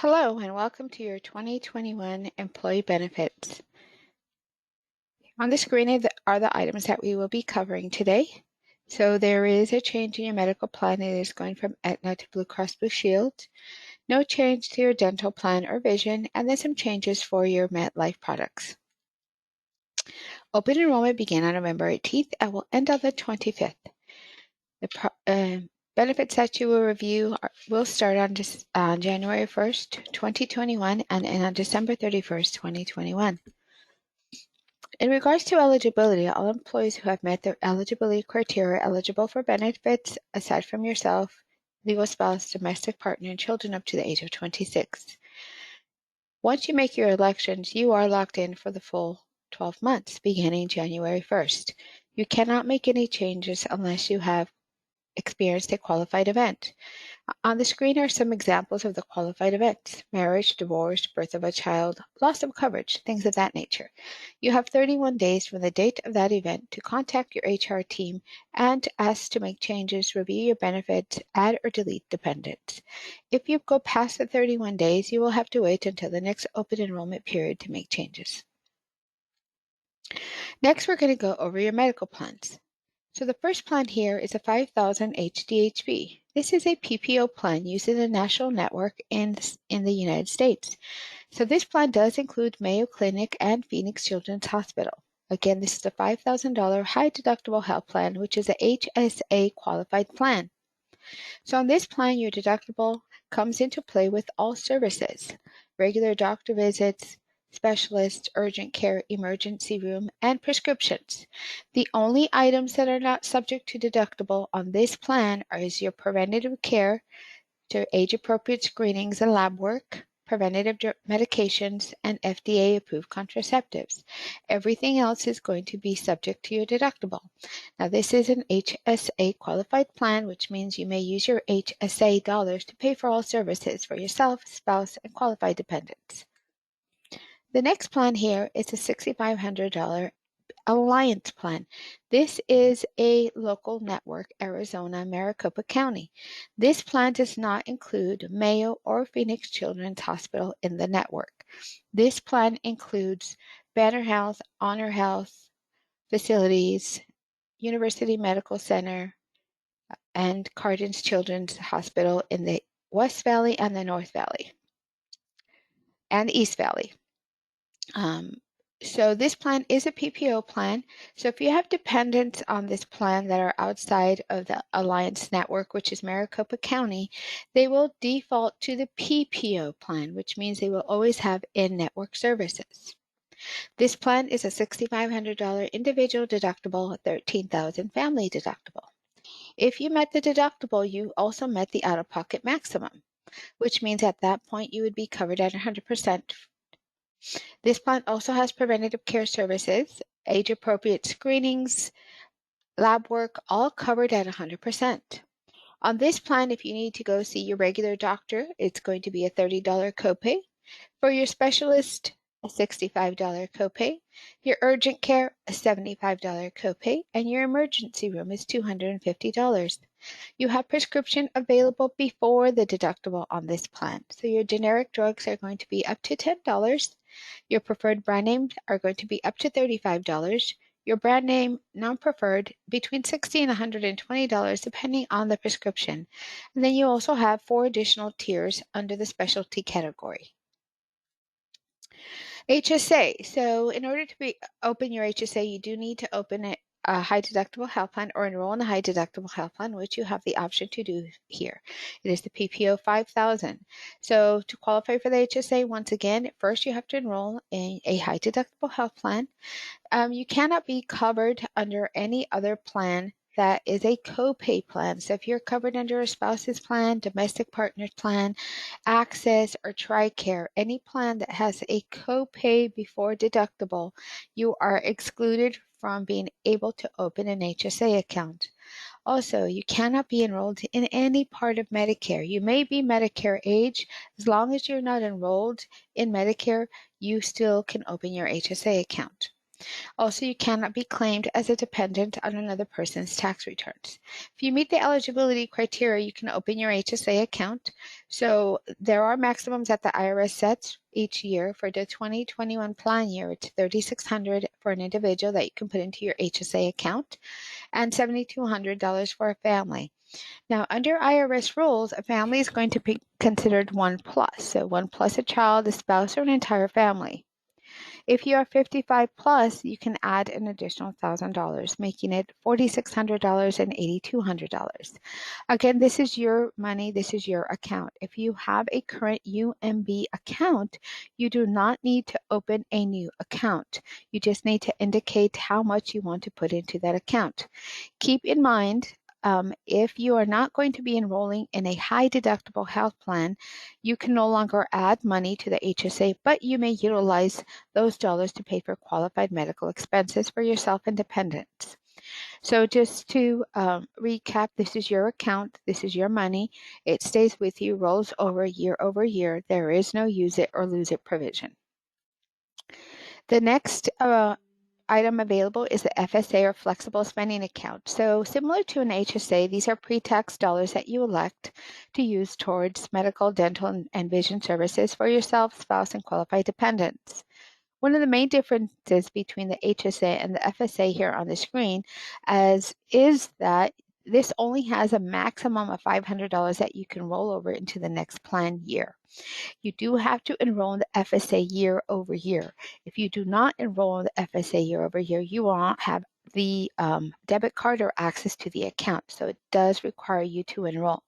Hello and welcome to your 2021 Employee Benefits. On the screen are the items that we will be covering today. So there is a change in your medical plan. It is going from Aetna to Blue Cross Blue Shield. No change to your dental plan or vision, and then some changes for your MetLife products. Open enrollment began on November 18th and will end on the 25th. The benefits that you will review will start on January 1st, 2021 and end on December 31st, 2021. In regards to eligibility, all employees who have met their eligibility criteria are eligible for benefits aside from yourself, legal spouse, domestic partner, and children up to the age of 26. Once you make your elections, you are locked in for the full 12 months beginning January 1st. You cannot make any changes unless you have experienced a qualified event. On the screen are some examples of the qualified events: marriage, divorce, birth of a child, loss of coverage, things of that nature. You have 31 days from the date of that event to contact your HR team and ask to make changes, review your benefits, add or delete dependents. If you go past the 31 days, you will have to wait until the next open enrollment period to make changes. Next, we're going to go over your medical plans. So the first plan here is a 5,000 HDHP. This is a PPO plan used in a national network in the United States. So this plan does include Mayo Clinic and Phoenix Children's Hospital. Again, this is a $5,000 high deductible health plan, which is a HSA qualified plan. So on this plan, your deductible comes into play with all services: regular doctor visits, specialists, urgent care, emergency room, and prescriptions. The only items that are not subject to deductible on this plan is your preventative care to age-appropriate screenings and lab work, preventative medications, and FDA-approved contraceptives. Everything else is going to be subject to your deductible. Now, this is an HSA qualified plan, which means you may use your HSA dollars to pay for all services for yourself, spouse, and qualified dependents. The next plan here is a $6,500 Alliance plan. This is a local network, Arizona, Maricopa County. This plan does not include Mayo or Phoenix Children's Hospital in the network. This plan includes Banner Health, Honor Health facilities, University Medical Center, and Cardin's Children's Hospital in the West Valley and the North Valley, and the East Valley. So this plan is a PPO plan. So if you have dependents on this plan that are outside of the Alliance network, which is Maricopa County, they will default to the PPO plan, which means they will always have in-network services. This plan is a $6,500 individual deductible, $13,000 family deductible. If you met the deductible, you also met the out-of-pocket maximum, which means at that point you would be covered at 100%. This plan also has preventative care services, age-appropriate screenings, lab work, all covered at 100%. On this plan, if you need to go see your regular doctor, it's going to be a $30 copay. For your specialist, a $65 copay. Your urgent care, a $75 copay. And your emergency room is $250. You have prescription available before the deductible on this plan. So your generic drugs are going to be up to $10. Your preferred brand names are going to be up to $35. Your brand name, non-preferred, between $60 and $120 depending on the prescription. And then you also have 4 additional tiers under the specialty category. HSA. So in order to open your HSA, you do need to open a high deductible health plan or enroll in a high deductible health plan, which you have the option to do here. It is the PPO 5000. So to qualify for the HSA, once again, first you have to enroll in a high deductible health plan. You cannot be covered under any other plan that is a copay plan. So if you're covered under a spouse's plan, domestic partner's plan, Access, or TRICARE, any plan that has a copay before deductible, you are excluded from being able to open an HSA account. Also, you cannot be enrolled in any part of Medicare. You may be Medicare age. As long as you're not enrolled in Medicare, you still can open your HSA account. Also, you cannot be claimed as a dependent on another person's tax returns. If you meet the eligibility criteria, you can open your HSA account. So there are maximums that the IRS sets each year. For the 2021 plan year, it's $3,600 for an individual that you can put into your HSA account and $7,200 for a family. Now, under IRS rules, a family is going to be considered 1 plus. So 1 plus a child, a spouse, or an entire family. If you are 55 plus, you can add an additional $1,000, making it $4,600 and $8,200. Again, this is your money, this is your account. If you have a current UMB account, you do not need to open a new account. You just need to indicate how much you want to put into that account. Keep in mind, if you are not going to be enrolling in a high deductible health plan, you can no longer add money to the HSA, but you may utilize those dollars to pay for qualified medical expenses for yourself and dependents. So just to recap, this is your account, this is your money, it stays with you, rolls over year. There is no use it or lose it provision. The next item available is the FSA or flexible spending account. So similar to an HSA, these are pre-tax dollars that you elect to use towards medical, dental, and vision services for yourself, spouse, and qualified dependents. One of the main differences between the HSA and the FSA here on the screen is that this only has a maximum of $500 that you can roll over into the next plan year. You do have to enroll in the FSA year over year. If you do not enroll in the FSA year over year, you will not have the debit card or access to the account. So it does require you to enroll.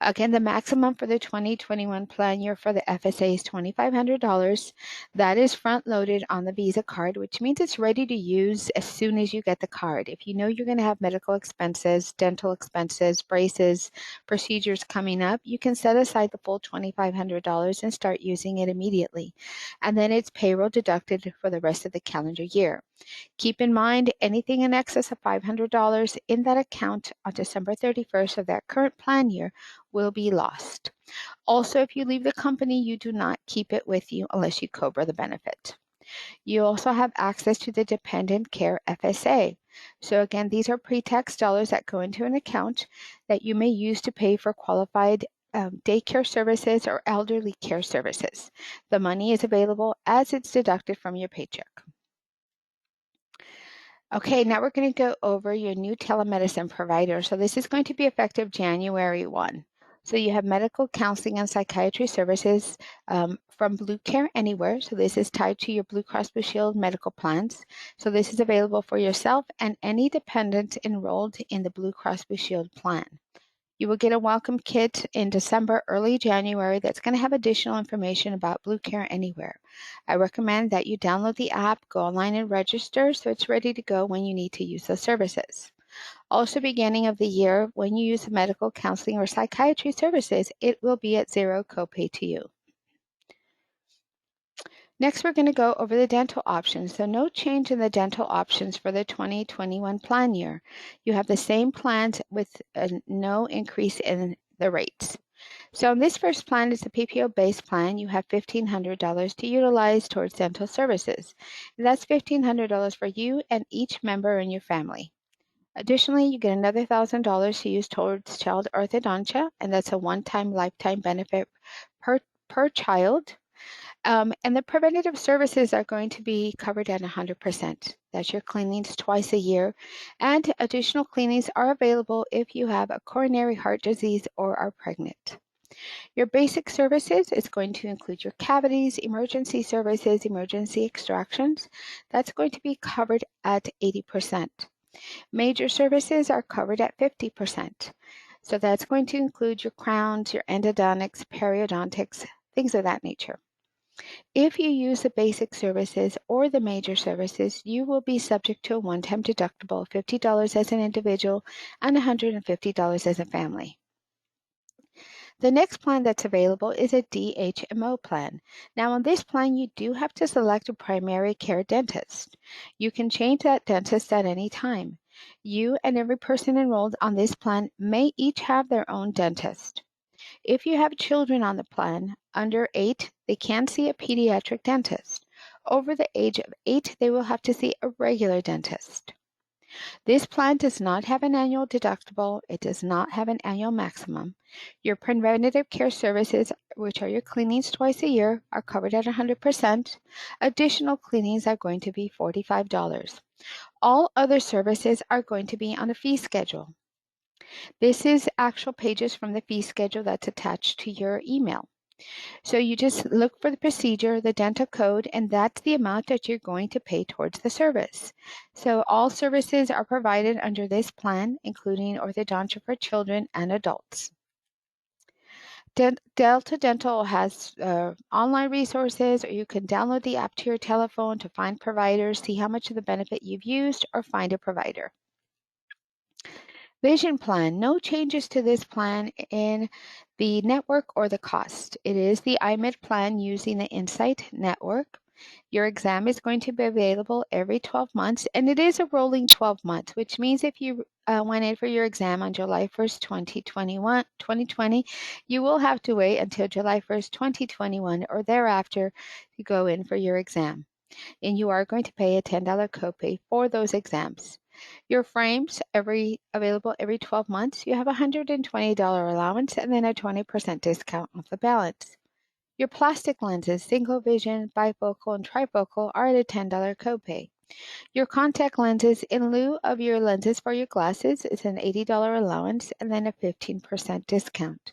Again, the maximum for the 2021 plan year for the FSA is $2,500. That is front-loaded on the Visa card, which means it's ready to use as soon as you get the card. If you know you're going to have medical expenses, dental expenses, braces, procedures coming up, you can set aside the full $2,500 and start using it immediately. And then it's payroll deducted for the rest of the calendar year. Keep in mind, anything in excess of $500 in that account on December 31st of that current plan year will be lost. Also, if you leave the company, you do not keep it with you unless you COBRA the benefit. You also have access to the Dependent Care FSA. So again, these are pre-tax dollars that go into an account that you may use to pay for qualified daycare services or elderly care services. The money is available as it's deducted from your paycheck. Okay, now we're going to go over your new telemedicine provider. So this is going to be effective January 1. So you have medical counseling and psychiatry services from Blue Care Anywhere. So this is tied to your Blue Cross Blue Shield medical plans. So this is available for yourself and any dependent enrolled in the Blue Cross Blue Shield plan. You will get a welcome kit in December, early January that's going to have additional information about Blue Care Anywhere. I recommend that you download the app, go online and register so it's ready to go when you need to use those services. Also, beginning of the year, when you use medical counseling or psychiatry services, it will be at zero copay to you. Next, we're going to go over the dental options. So no change in the dental options for the 2021 plan year. You have the same plans with no increase in the rates. So in this first plan, it's a PPO-based plan. You have $1,500 to utilize towards dental services. And that's $1,500 for you and each member in your family. Additionally, you get another $1,000 to use towards child orthodontia, and that's a one-time lifetime benefit per child. And the preventative services are going to be covered at 100%. That's your cleanings twice a year. And additional cleanings are available if you have a coronary heart disease or are pregnant. Your basic services is going to include your cavities, emergency services, emergency extractions. That's going to be covered at 80%. Major services are covered at 50%. So that's going to include your crowns, your endodontics, periodontics, things of that nature. If you use the basic services or the major services, you will be subject to a one-time deductible of $50 as an individual and $150 as a family. The next plan that's available is a DHMO plan. Now on this plan, you do have to select a primary care dentist. You can change that dentist at any time. You and every person enrolled on this plan may each have their own dentist. If you have children on the plan, under 8, they can see a pediatric dentist. over the age of 8, they will have to see a regular dentist. This plan does not have an annual deductible. It does not have an annual maximum. Your preventative care services, which are your cleanings twice a year, are covered at 100%. Additional cleanings are going to be $45. All other services are going to be on a fee schedule. This is actual pages from the fee schedule that's attached to your email. So you just look for the procedure, the dental code, and that's the amount that you're going to pay towards the service. So all services are provided under this plan, including orthodontia for children and adults. Delta Dental has online resources, or you can download the app to your telephone to find providers, see how much of the benefit you've used, or find a provider. Vision plan, no changes to this plan in the network or the cost. It is the IMED plan using the Insight network. Your exam is going to be available every 12 months, and it is a rolling 12 months, which means if you went in for your exam on July 1st, 2020, you will have to wait until July 1st, 2021, or thereafter to go in for your exam. And you are going to pay a $10 copay for those exams. Your frames available every 12 months. You have a $120 allowance and then a 20% discount off the balance. Your plastic lenses, single vision, bifocal, and trifocal, are at a $10 copay. Your contact lenses, in lieu of your lenses for your glasses, is an $80 allowance and then a 15% discount.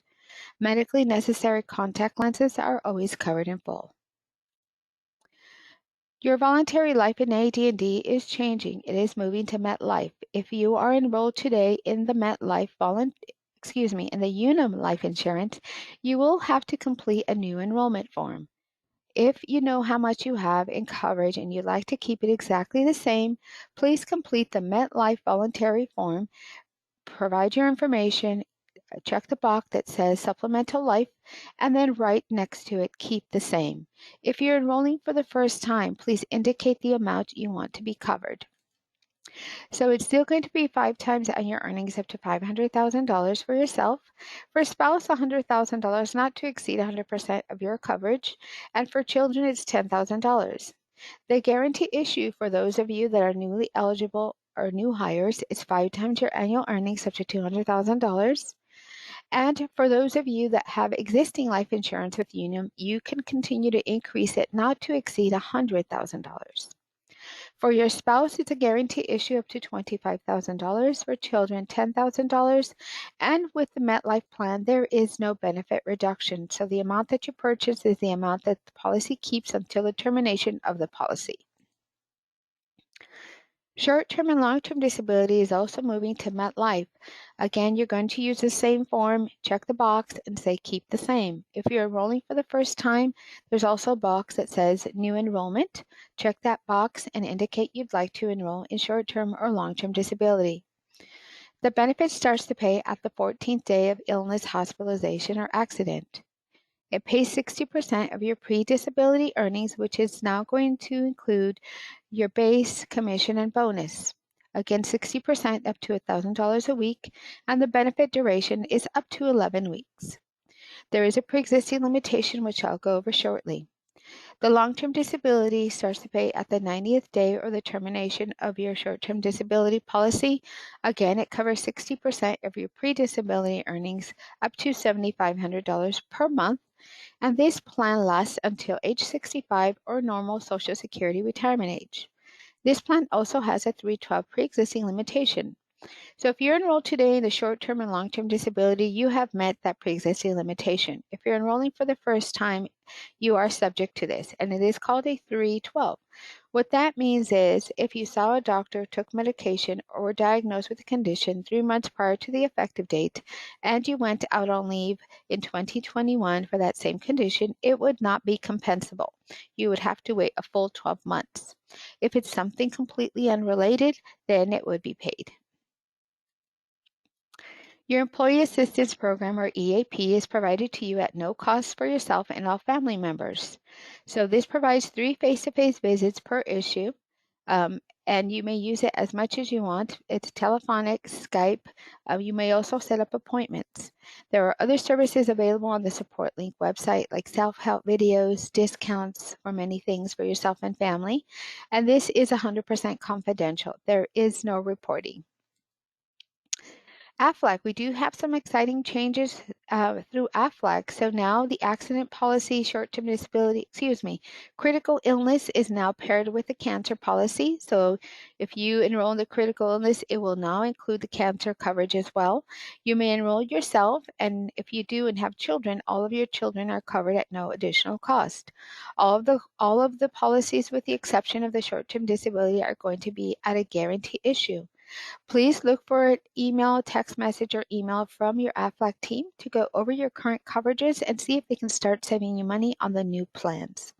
Medically necessary contact lenses are always covered in full. Your voluntary life in AD&D is changing. It is moving to MetLife. If you are enrolled today in the in the Unum Life Insurance, you will have to complete a new enrollment form. If you know how much you have in coverage and you'd like to keep it exactly the same, please complete the MetLife voluntary form, provide your information, check the box that says supplemental life, and then right next to it, keep the same. If you're enrolling for the first time, please indicate the amount you want to be covered. So it's still going to be 5 times on your earnings up to $500,000 for yourself. For a spouse, $100,000, not to exceed 100% of your coverage. And for children, it's $10,000. The guarantee issue for those of you that are newly eligible or new hires is 5 times your annual earnings up to $200,000. And for those of you that have existing life insurance with Unum, you can continue to increase it not to exceed $100,000. For your spouse, it's a guarantee issue up to $25,000. For children, $10,000. And with the MetLife plan, there is no benefit reduction. So the amount that you purchase is the amount that the policy keeps until the termination of the policy. Short-term and long-term disability is also moving to MetLife. Again, you're going to use the same form, check the box, and say keep the same. If you're enrolling for the first time, there's also a box that says new enrollment. Check that box and indicate you'd like to enroll in short-term or long-term disability. The benefit starts to pay at the 14th day of illness, hospitalization, or accident. It pays 60% of your pre-disability earnings, which is now going to include your base, commission, and bonus. Again, 60% up to $1,000 a week, and the benefit duration is up to 11 weeks. There is a pre-existing limitation, which I'll go over shortly. The long-term disability starts to pay at the 90th day or the termination of your short-term disability policy. Again, it covers 60% of your pre-disability earnings up to $7,500 per month. And this plan lasts until age 65 or normal Social Security retirement age. This plan also has a 312 pre-existing limitation. So if you're enrolled today in the short-term and long-term disability, you have met that pre-existing limitation. If you're enrolling for the first time, you are subject to this, and it is called a 312. What that means is if you saw a doctor, took medication, or were diagnosed with a condition 3 months prior to the effective date, and you went out on leave in 2021 for that same condition, it would not be compensable. You would have to wait a full 12 months. If it's something completely unrelated, then it would be paid. Your Employee Assistance Program, or EAP, is provided to you at no cost for yourself and all family members. So this provides 3 face-to-face visits per issue. and you may use it as much as you want. It's telephonic, Skype. You may also set up appointments. There are other services available on the Support Link website, like self-help videos, discounts for many things for yourself and family. And this is 100% confidential. There is no reporting. AFLAC, we do have some exciting changes through AFLAC. So now the accident policy, short-term disability, critical illness is now paired with the cancer policy. So if you enroll in the critical illness, it will now include the cancer coverage as well. You may enroll yourself, and if you do and have children, all of your children are covered at no additional cost. All of the policies, with the exception of the short-term disability, are going to be at a guarantee issue. Please look for an email, text message, or email from your AFLAC team to go over your current coverages and see if they can start saving you money on the new plans.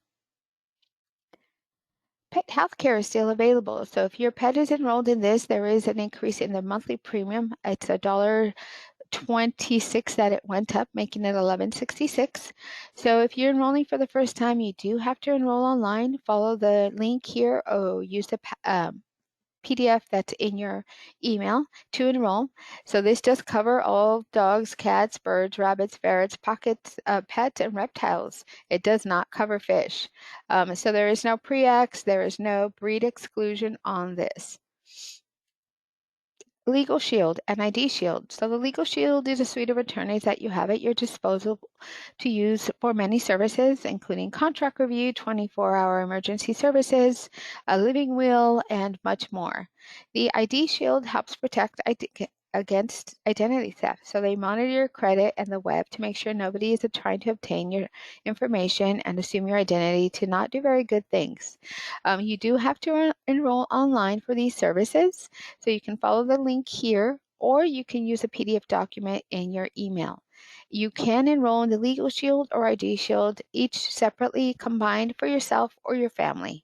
Pet healthcare is still available. So if your pet is enrolled in this, there is an increase in the monthly premium. It's $1.26 that it went up, making it $11.66. So if you're enrolling for the first time, you do have to enroll online. Follow the link here or use the PDF that's in your email to enroll. So this does cover all dogs, cats, birds, rabbits, ferrets, pockets, pets, and reptiles. It does not cover fish. So there is no pre-ex, there is no breed exclusion on this. Legal Shield and ID Shield. So the Legal Shield is a suite of attorneys that you have at your disposal to use for many services, including contract review, 24-hour emergency services, a living will, and much more. The ID Shield helps protect against identity theft. So they monitor your credit and the web to make sure nobody is trying to obtain your information and assume your identity to not do very good things. You do have to enroll online for these services. So you can follow the link here, or you can use a PDF document in your email. You can enroll in the Legal Shield or ID Shield, each separately combined for yourself or your family.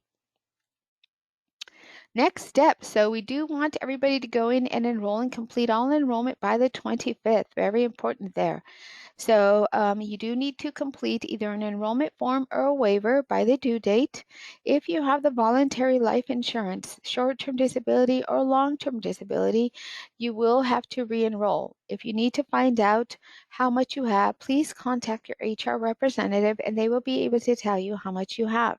Next step. So we do want everybody to go in and enroll and complete all enrollment by the 25th. Very important there. So you do need to complete either an enrollment form or a waiver by the due date. If you have the voluntary life insurance, short-term disability, or long-term disability, you will have to re-enroll. If you need to find out how much you have, please contact your HR representative and they will be able to tell you how much you have.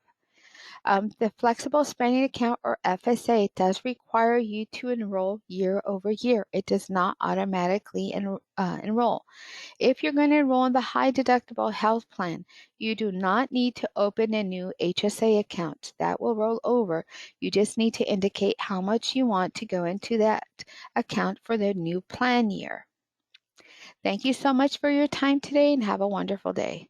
The flexible spending account, or FSA, does require you to enroll year over year. It does not automatically enroll. If you're going to enroll in the high deductible health plan, you do not need to open a new HSA account. That will roll over. You just need to indicate how much you want to go into that account for the new plan year. Thank you so much for your time today and have a wonderful day.